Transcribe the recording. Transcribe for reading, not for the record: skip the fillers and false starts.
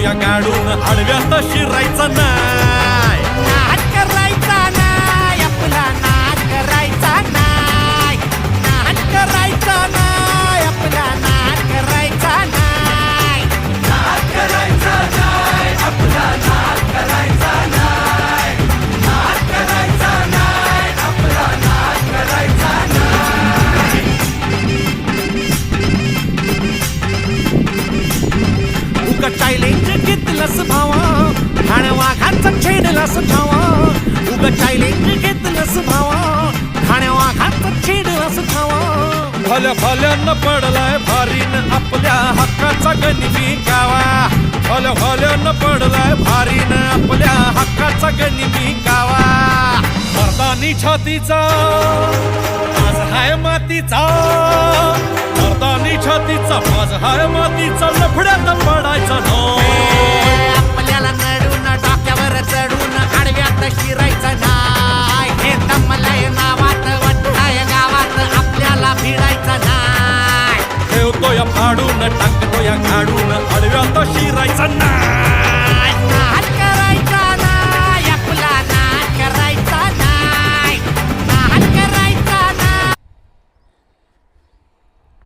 या गाडून आडव्यात शिरायचा नाही. नाद करायचा नाही आपला, नाद करायचा नाही, नाद करायचा नाही आपला, नाद करायचा नाही, नाद करायचा नाही आपला, नाद करायचा नाही, नाद करायचा नाही आपला, नाद करायचा नाही. उगा चॅलेंज घेतलंस भावा, ठाण्या वाघाचा छेडलास धावा. उगा चॅलेंज घेतलंस भावा, ठाण्या वाघाचा छेडलास धावा. भल्या भल्यानं पडलाय भारीन आपल्या हक्काचा गनिमी गावा. भल्या भल्यानं पडलाय भारीन आपल्या हक्काचा गनिमी गावा. मर्दानी छातीचा आज हाय मातीचा, मर्दानी छातीचा आज हाय मातीचा, लफड्यात पडायचा नो. आपल्याला नडून डोक्यावर चढून आडव्यात शिरायचं नाही. हे दमलय नावात वट्टाय गावात आपल्याला भिडायचं नाही. ठेवतो या फाडून टाकतो या गाडून आडव्यात शिरायचा नाही.